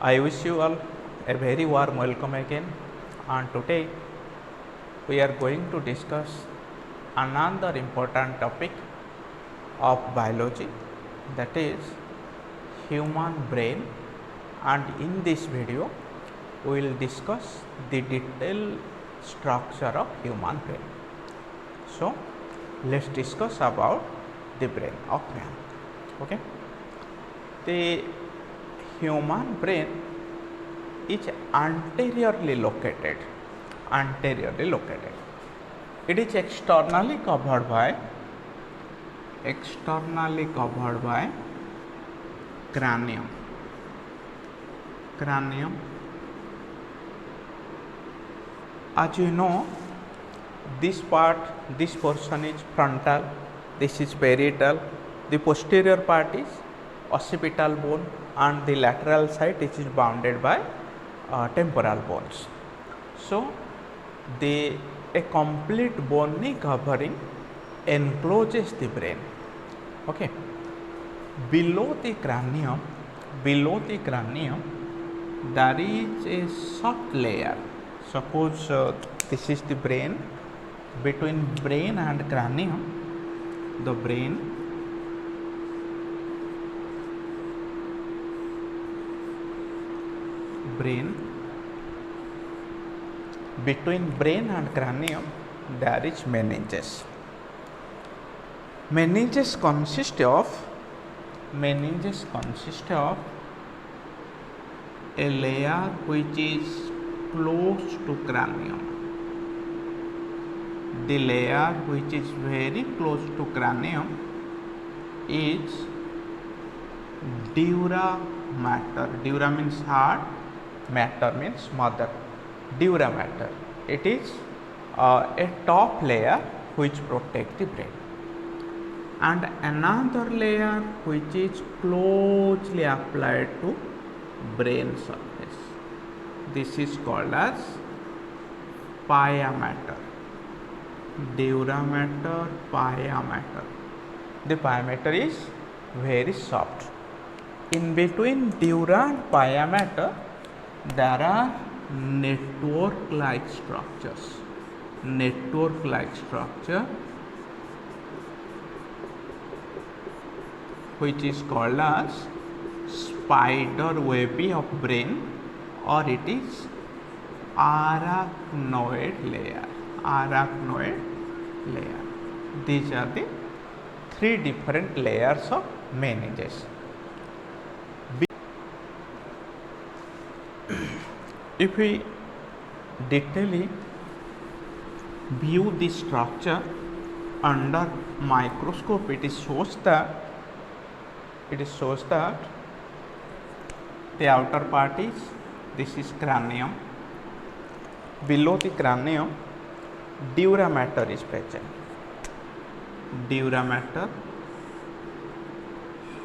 I wish you all a very warm welcome again, and today we are going to discuss another important topic of biology, that is human brain. And in this video we will discuss the detailed structure of human brain. So let's discuss about the brain of man. Okay, the human brain is anteriorly located. It is externally covered by cranium. As you know, this portion is frontal, this is parietal, the posterior part is occipital bone, and the lateral side it is bounded by temporal bones. So a complete bony covering encloses the brain. Okay, below the cranium there is a soft layer. Suppose this is the brain. Between brain and cranium, the brain between brain and cranium there is meninges. Meninges consist of a layer which is close to cranium. The layer which is very close to cranium is dura mater. Dura means heart, mater means mother. Dura mater. It is a top layer which protects the brain, and another layer which is closely applied to brain surface. This is called as pia mater. Dura mater, pia mater. The pia mater is very soft. In between dura and pia mater there are network-like structures. Which is called as spider web of brain, or it is arachnoid layer. These are the three different layers of meninges. If we detailedly view the structure under microscope, it shows that the outer part is, this is cranium. Below the cranium dura mater is present. Dura mater,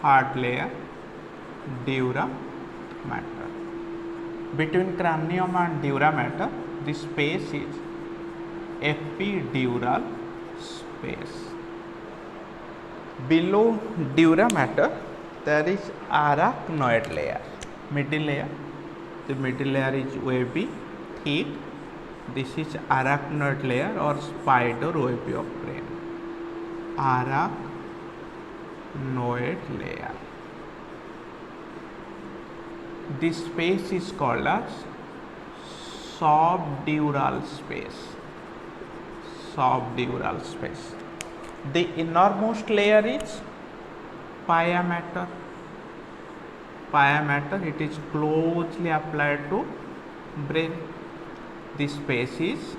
hard layer, dura mater. Between cranium and dura mater, the space is epidural space. Below dura mater there is arachnoid layer, middle layer. The middle layer is wavy, thick. This is arachnoid layer or spider web of brain. Arachnoid layer. This space is called as subdural space. The innermost layer is pia mater. It is closely applied to brain. This space is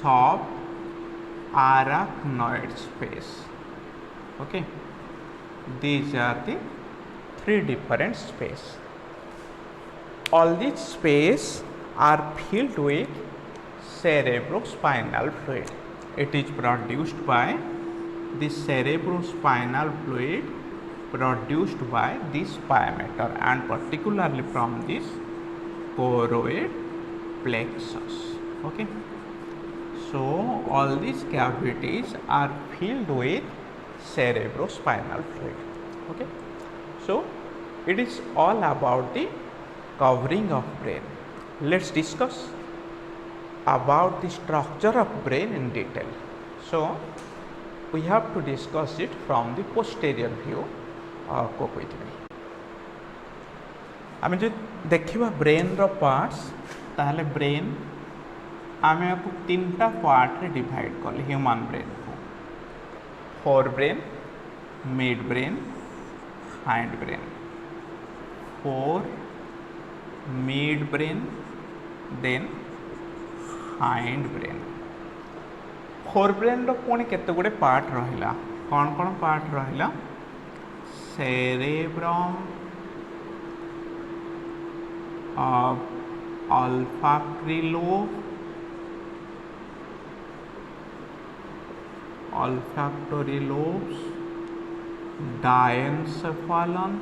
subarachnoid space. Okay, these are the three different spaces. All these spaces are filled with cerebrospinal fluid. It is produced by the cerebrospinal fluid produced by this pia mater, and particularly from this choroid plexus. Okay, so all these cavities are filled with cerebrospinal fluid. Okay, so it is all about the covering of brain. Let's discuss about the structure of brain in detail. So we have to discuss it from the posterior view. को आम जो देखा brain रो parts ताहले brain आम आपको तीन टा पार्ट रे डिवाइड कले ह्यूमन ब्रेन को fore brain mid brain hind brain fore mid brain then hind brain fore brain रो पुणी केते गुडे पार्ट रहिला कौन कौन पार्ट रहिला cerebrum olfactory lobe olfactory lobes diencephalon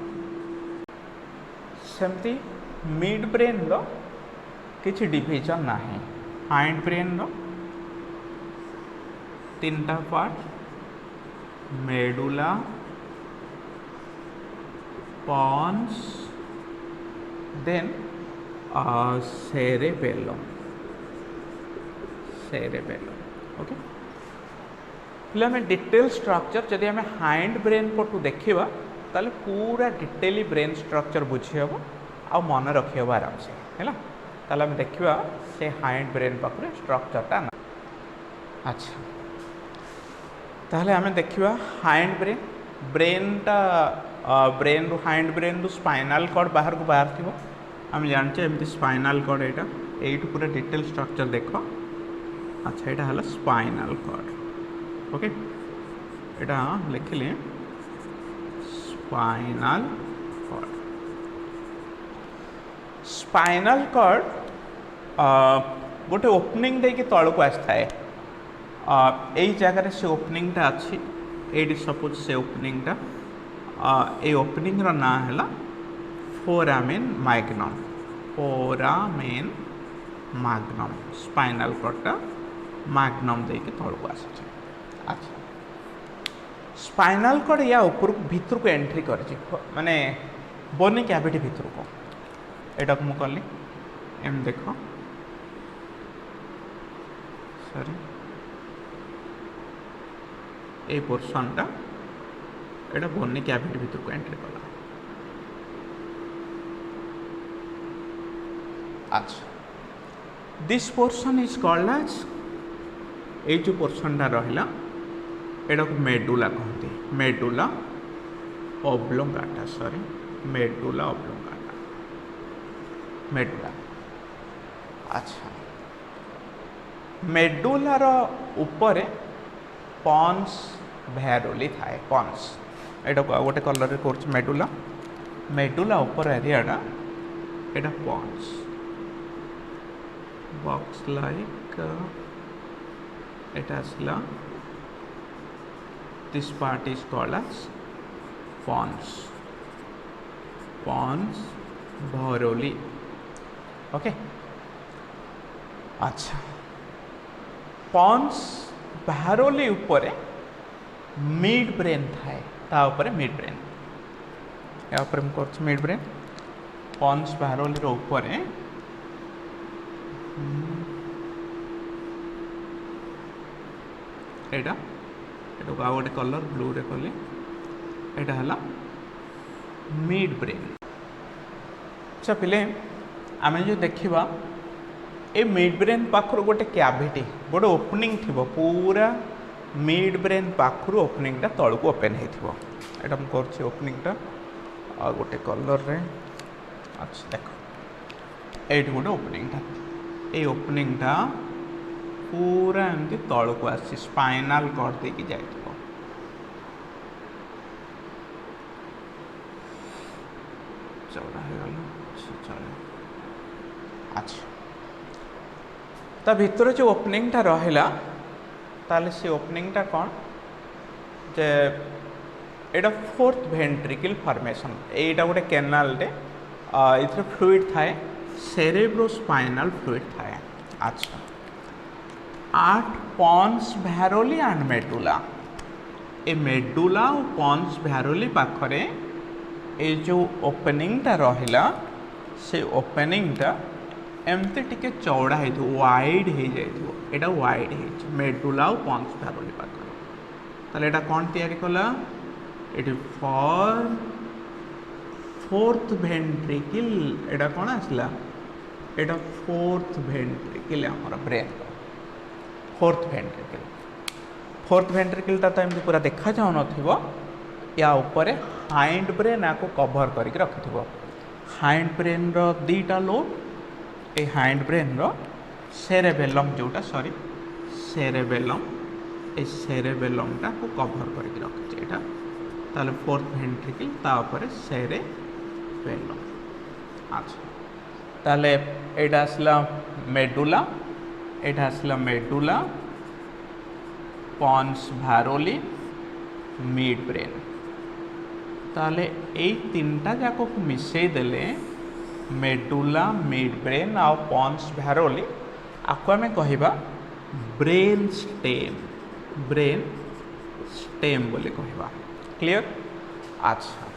सेमती मिड ब्रेन रो किछि डिवीजन नाही हाइंड ब्रेन रो तीनटा part medulla pons then cerebellum okay पहले आम डिटेल स्ट्रक्चर जदि आम हाइंड ब्रेन पटू देखा ताले पूरा डिटेली ब्रेन स्ट्रक्चर बुझी हम आ मन रखी हम आराम से है ताले आम देखा से हाइंड ब्रेन पाखे स्ट्रक्चरटा ना अच्छा ताहले आम देखा हाइंड ब्रेन ब्रेनटा ब्रेन रु हाइंड ब्रेन रु स्पाइनल कॉर्ड बाहर को बाहर थी आम जानचे एमती स्पाइनल कॉर्ड यहाँ यू पूरा डिटेल स्ट्रक्चर देख अच्छा यहाँ है स्पाइनल कॉर्ड ओके यहाँ लिखिले स्पाइनल कॉर्ड गोटे ओपनिंग देकी तल को आसता है यही जगह से ओपनिंगटा अच्छी ये सपोज से ओपनिंगटा ये ओपनिंग रो ना है फोरामेन मैग्नम स्पाइनल कॉर्डटा मैग्नम देके तल को आस अच्छा स्पाइनल कॉर्ड या ऊपर भीतर को एंट्री कर माने बोनी कैविटी भीतर को एटा को मुझे एम देख सॉरी ये पोर्शनटा एटा बोनी कैविटी भीतर को एंट्री कला अच्छा this portion is called as ये जो पोर्शनटा रहा एटा को मेडुला कहते medulla oblongata sorry medulla oblongata medulla अच्छा मेडुलार ऊपर पॉन्स भैरोली थाए पॉन्स एटा को गोटे कलर कर मेडुला मेडुला ऊपर एरियाटा एटा pons box like it asla this part is called as pons varolii okay अच्छा पॉन्स भौरोली ऊपर मिड ब्रेन थाए ता ऊपर मिड ब्रेन या ऊपर हम कर मिड ब्रेन पॉन्स भौरोली रो ऊपर एटा एटा को गोटे कलर ब्लू रे कले एटा हला मिड ब्रेन अच्छा पिले आम जो देखा ए मिड ब्रेन पाखर गोटे कैविटी गोटे ओपनिंग थी पूरा मिड ब्रेन पाखर ओपनिंगटा तल को ओपन होता है कर ओपनिंगटा आ गोटे कलर रे अच्छा देख ये गोटे ओपनिंगटा ये ओपनिंगटा पूरा एमती तल को आसी स्पाइनल कॉर्ड देकी जाए चौड़ा चलो अच्छा ता भीतर जो ओपनिंगटा रहा ताले से ओपनिंगटा कौन जे एटा फोर्थ वेंट्रिकल फॉर्मेशन एटा गोटे कैनाल टे इथरे फ्लूइड थाए सेरेब्रोस्पाइनल फ्लूइड थाए अच्छा 8 पॉन्स भैरोली एंड मेडुला ए मेडुला और पॉन्स भैरोली पाखरे ए जो ओपनिंगटा रहिला से ओपनिंगटा एमती टिके चौड़ा है वाइड हो जाए वाइड है मेडुला और पॉन्स भ्यारोली पाखर ताले एटा कौन तैयारी कला ये फॉर फोर्थ वेंट्रिकल एटा कौन आसला एटा फोर्थ वेंट्रिकल आमर ब्रेन फोर्थ वेंट्रिकलटा तो एमती पूरा देखा जाऊ नथिबो या ऊपर हाइंड ब्रेन या कभर करके रखिथिबो हाइंड ब्रेन रो दीटा लोब ए हाइंड ब्रेन रो सेरेबेलम जोटा सॉरी सेरेबेलम ए सेरेबेलमटा को कभर करके रखिছে এটা তাহলে फोर्थ वेंट्रिकल तापर सेरेबेलम अच्छा ताहले एटा आसला मेडुला एटा आसला मेडुला पॉन्स भ्यारोली मिड ब्रेन ताहले एई तीनटा जाको मिसई देले मेडुला मिड ब्रेन आ पॉन्स भ्यारोली आपको आम कहवा ब्रेन स्टेम बोली कहवा क्लियर अच्छा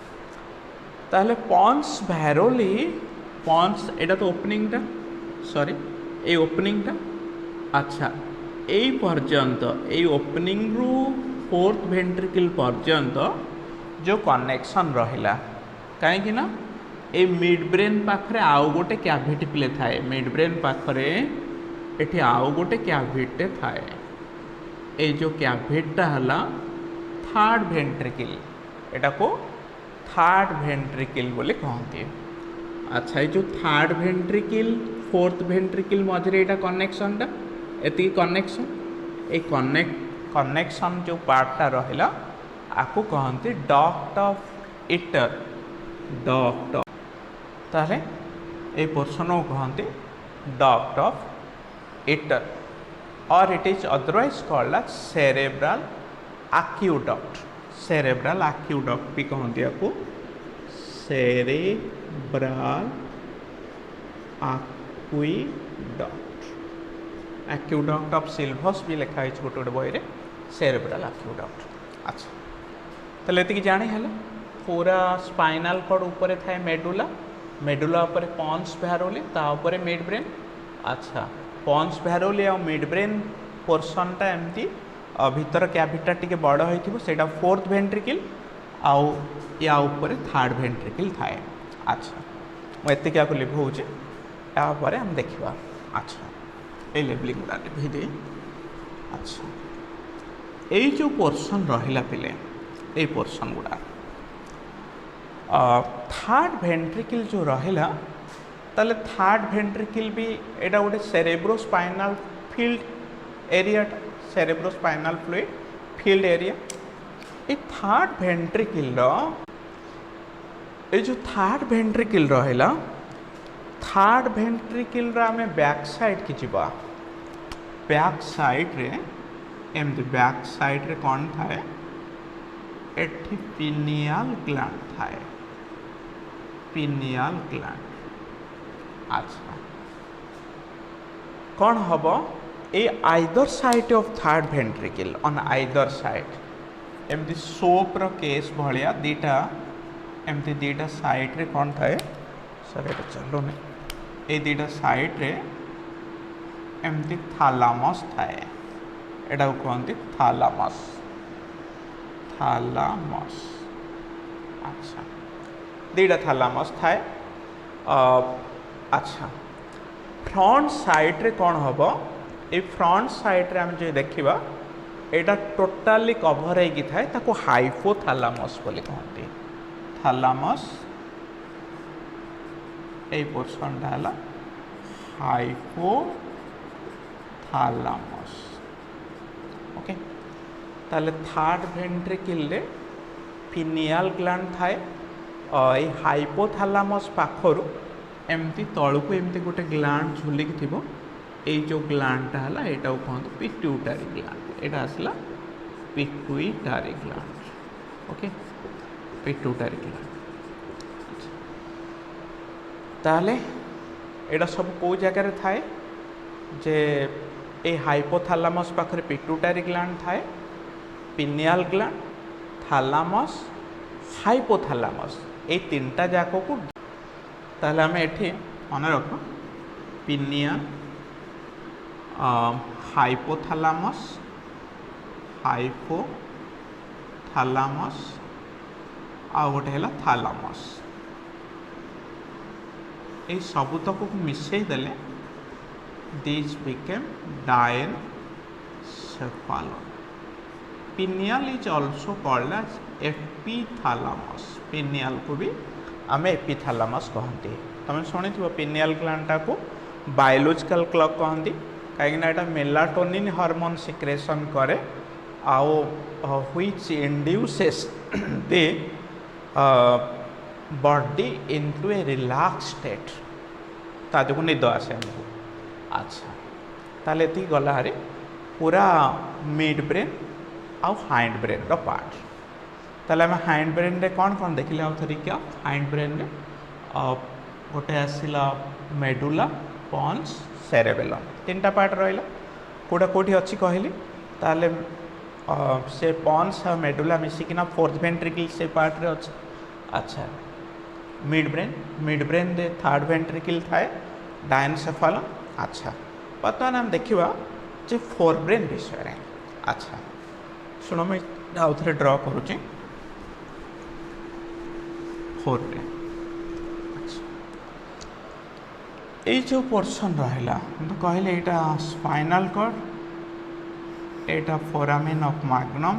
ताहले पॉन्स भ्यारोली पॉन्स एटा तो ओपनिंगटा सॉरी ए ओपनिंगटा अच्छा এই পর্যন্ত এই ওপনিং রু फोर्थ वेंट्रिकल पर्यंत जो कनेक्शन रहिला कहीं ना ए मिड ब्रेन पाखरे आउ गोटे कैविटी प्ले थाए मिड ब्रेन पाखरे एठी आउ गोटे कैविटी थाए ए जो कैविटा हला थर्ड वेंट्रिकल एटा को थर्ड वेंट्रिकल बोले कहते अच्छा ये जो थर्ड वेंट्रिकल फोर्थ वेंट्रिकल मझे एटा कनेक्शनटा एति कनेक्शन ए कनेक्शन जो पार्टा रहिला आपको कहते डक्ट ऑफ इटर डक्ट ताहले ए पोर्शन को कहते डक्ट ऑफ इटर और it is otherwise called as cerebral aqueduct भी कहते आपको सेरेब्रल एक्यूडक्ट ऑफ सिल्भस भी लिखा है गोटे गोटे बही सेरेब्रल एक्यूडक्ट अच्छा तो ये जानी है पूरा स्पाइनल कॉर्ड ऊपर थाए मेडुला ऊपर पॉन्स भ्यारोली तापर मिड ब्रेन अच्छा पॉन्स भ्यारोली और मिड ब्रेन पोर्शनटा एमती भीतर कैविटा टिके बड़ होता फोर्थ वेंट्रिकल आउ या ऊपर थर्ड वेंट्रिकल थाए अच्छा मुझे आपको लिभाऊे यापर हम देखा अच्छा ये लेबलिंग गुड़ा लिभे अच्छा ये जो पोर्शन रहिला पिले ये पोर्शन गुड़ा थर्ड वेंट्रिकल जो रहिला ताले थर्ड वेंट्रिकल भी एटा गोटे cerebrospinal field area cerebrospinal fluid field area ये थर्ड वेंट्रिकल ये जो थर्ड वेंट्रिकल रहिला थर्ड वेंट्रिकल आम बैक साइड की जीवा बैक साइड रे एमती बैक साइड रे कौन थाए एठी पिनियल ग्लैंड थाए पिनियल ग्लैंड अच्छा कौन हम ए either side of third ventricle on either side एमती सोप रो केस भलिया दीटा एमती दीटा साइड रे कौन थाए सर ये चलो नहीं ए दीटा साइड रे एमती थालामस थाए एटा को कहते थालामस अच्छा दीटा थालामस थाए अच्छा फ्रंट साइड रे कौन हम ये फ्रंट साइड रे हम जो देखा एटा टोटाली कभर होगी थाए ताको हाइपोथैलामस बोली कहते थैलामस ये पोर्शनटा है हाइपोथैलामस ओके ताले थर्ड वेंट्रिकल रे पिनियल ग्लैंड थाए ये हाइपोथैलामस पाखरु एमती तलू एमती गोटे ग्लैंड झुलिक थी ये जो ग्लैंडटा है यहाँ कहते पिट्यूटरी ग्लैंड यहाँ आसला pituitary gland okay pituitary gland ताहले एटा सब को जगार थाए जे ए हाइपोथैलामस पाखरे पिट्यूटरी ग्लैंड थाए पिनियल ग्लैंड थैलामस हाइपोथैलामस ये तीनटा जाक को ताहले आम एठी मन रख पिनियन हाइपोथैलामस आ गोटे है थैलामस ये सबुतक को मिसई देले this became diencephalon. Pineal is also called as epithalamus. Pineal को भी आम एपिथैलामस कहते। तुम शुणी पिनियल ग्लैंड को बायोलॉजिकल क्लॉक कहती कहीं मेलाटोनिन हार्मोन सिक्रेशन करे आउ which induces the body into a relax state ताजू निद आसे हमको। अच्छा ताले ये गला हरे पूरा मिड ब्रेन आउ हाइंड ब्रेन रो पार्ट। ताले हम हाइंड ब्रेन रे कौन कौन देखिले आउ थरी क्या हाइंड ब्रेन रे गोटे आसिला मेडुला पॉन्स सेरेबेलम तीन पार्ट रहा कौटा कौटी अच्छी कहली ताले से पॉन्स और मेडुला मिसिकिना फोर्थ वेंट्रिकल से पार्ट रे अच्छे। अच्छा मिड ब्रेन रे थर्ड वेंट्रिकल थाए डायनसेफालन। अच्छा बर्तमान हम देखा जे फोर ब्रेन विषय रे। अच्छा शुण मुझे आउ थे ड्र करुच्ची फोर ब्रेन। ये जो पोर्शन रहा तो कहले यहाँ स्पाइनल कॉर्ड एटा फोरामेन ऑफ मैग्नम।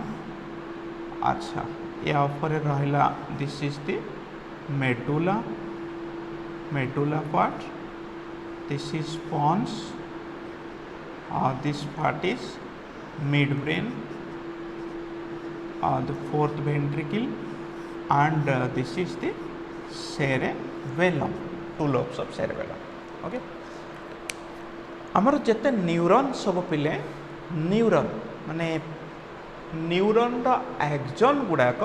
अच्छा या ऊपर रहा this is the medulla part this is pons this part is midbrain the fourth ventricle and this is the cerebellum, two lobes of cerebellum. Okay आमर जिते neuron सब पिले neuron माने neuron रो एक्जन गुड़ाक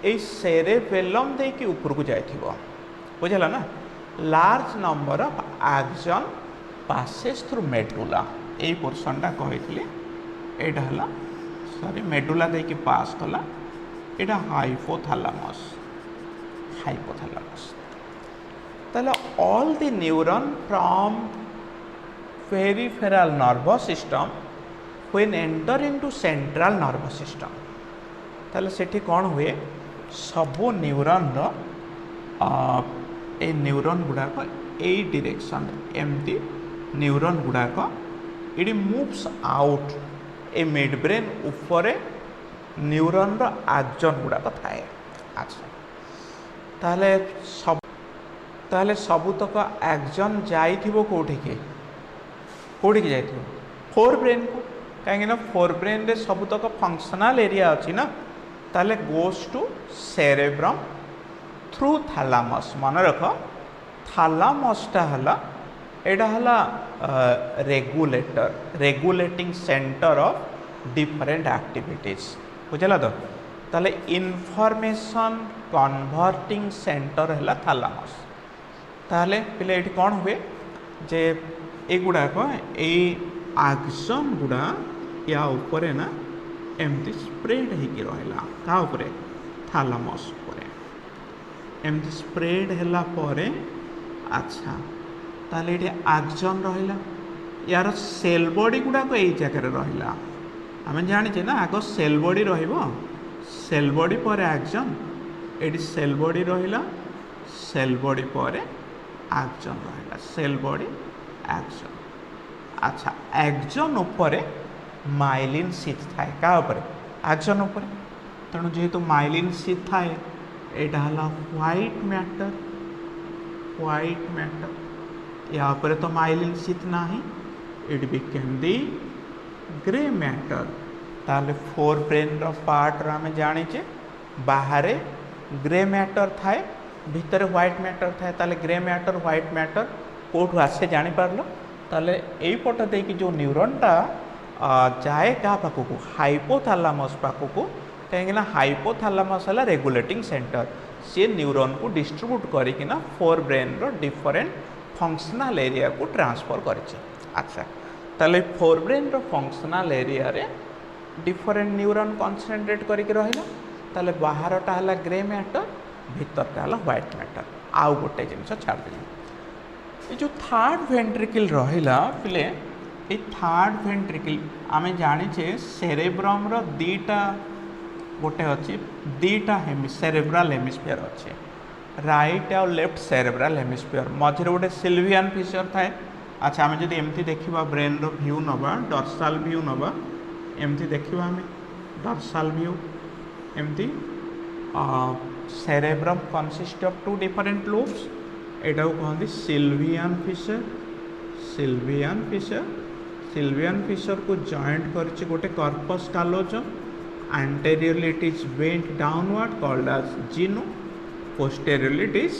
ये सेरेबेलम दे कि ऊपर को जाइथिबो बुझला ना। Large number of एक्जन passes through medulla ये पोर्शनटा कहितले एटा हला सॉरी मेडुला दे कि पास कला एटा हाइपोथैलामस ताले all the neuron from peripheral nervous system when enter into central nervous system ताले सेठी कौन हुए सबो न्यूरॉन रो ए न्यूरॉन गुड़ाक ए डायरेक्शन एमती न्यूरॉन गुड़ाक इट मूव्स आउट ए मिड ब्रेन ऊपर न्यूरॉन रो एक्जन गुड़ाक थाए। अच्छा ताले सबुतक एक्जन जाइथिबो कोठी के जाइथिबो फोर ब्रेन को कहीं ना फोर ब्रेन रे सबुतक फंक्शनल एरिया अच्छी ना ताले goes to cerebrum through thalamus. मन रख थैलामसटा हला एटा हला regulating centre of different activities बुझला तो ताले इनफॉरमेशन कन्वर्टिंग सेंटर है थैलामस। ताले पिले ये कौन हुए जे एगुड़ाक एक्जन गुड़ा या ऊपर ना एमती स्प्रेड हो रहा था उपरे थैलामस उपरे एमती स्प्रेड हैला परे। अच्छा ताले ये एक्जन रहा यार सेल बॉडी गुड़ाक यही जगह रहा आम जाने ना आग सेल बॉडी सेल बॉडी पर एक्जन ये सेल बॉडी रहा सेल बॉडी पर एक्जन रहा सेल बॉडी एक्जन। अच्छा एक्जन उपर माइलिन शीथ थाए क्या एक्जन उपर तेणु जेहेतु माइलिन शीथ थाए यहाँ है व्हाइट मैटर या ऊपर तो माइलिन शीथ ना it became the grey matter. ताले फोर ब्रेन रो पार्ट आम जाने बाहर ग्रे मैटर थाए भितर व्हाइट मैटर थाए। ताले ग्रे मैटर व्हाइट मैटर कोठू आसे जानी पारलो ताले एई पट देकी जो न्यूरॉनटा जाए क्या पाखक हाइपोथैलामस पाखक कहीं हाइपोथैलामस है रेगुलेटिंग सेंटर सी न्यूरॉन को डिस्ट्रीब्यूट करना फोर ब्रेन रो डिफरेंट फंक्शनल एरिया को ट्रांसफर करेছে। अच्छा ताले फोर ब्रेन रो फंक्शनल एरिया रे डिफरेंट न्यूरॉन कॉन्सेंट्रेट करके रहिला ताले बाहरटा है ग्रे मैटर भीतरटा है व्हाइट मैटर। आउ गोटे जिन छाड़ी ये जो थर्ड वेंट्रिकल रहा पिले ये थर्ड वेंट्रिकल आम जाचे सेरेब्रम दीटा गोटे अच्छी दीटा सेरेब्रल हेमिस्फीयर अच्छे राइट आउ लेफ्ट सेरेब्रल हेमिस्फीयर मझे गोटे सिल्वियन फिशर थाए। अच्छा आम जब एमती देखा ब्रेन रो व्यू नवा डॉर्सल व्यू नवा एमती देखा आम डॉर्सल व्यू एमती cerebrum consist of 2 different lobes एटा कहते सिल्वियन फिशर सिल्वियन फिशर को जॉइंट कर गोटे corpus कालोजम anteriorly it is bent downward called as genu posteriorly it is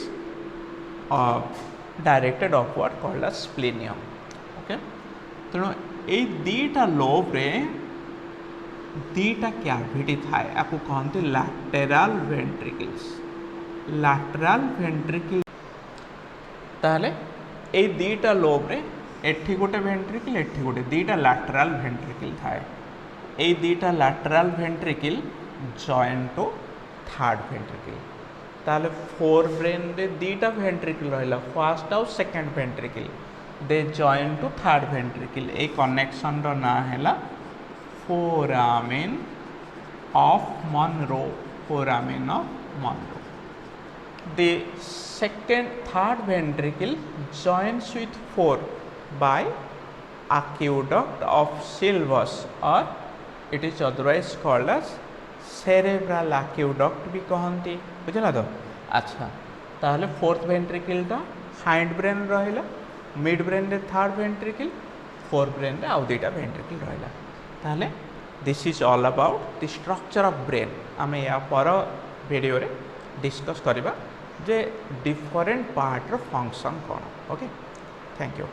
directed upward called as splenium okay तेणु ये दीटा लोब रे दीटा cavity थाए आपको कहते लैटेरल वेंट्रिकल ताहले ए दीटा लोब रे एठी गोटे वेंट्रिकल एठी गोटे दीटा लैटेरल वेंट्रिकल थाए ए दीटा lateral ventricle join to third ventricle ताले फोर ब्रेन रे दीटा वेंट्रिकल रहिला फर्स्ट आउ second ventricle they join to third ventricle ए कनेक्शन रो ना हैला foramen of Monro the third ventricle joins with 4 by aqueduct of Sylvius or it is otherwise called as cerebral aqueduct भी कहती बुझला तो। अच्छा ताहले फोर्थ वेंट्रिकल टा हाइंड ब्रेन रहिला मिड ब्रेन रे थर्ड वेंट्रिकल फोर ब्रेन रे आउ दुईटा वेंट्रिकल रहिला ताहले this is all about the structure of brain आमे या पर वीडियो रे डिस्कस करिबा जे डिफरेंट पार्ट रो फंक्शन कोन ओके थैंक यू।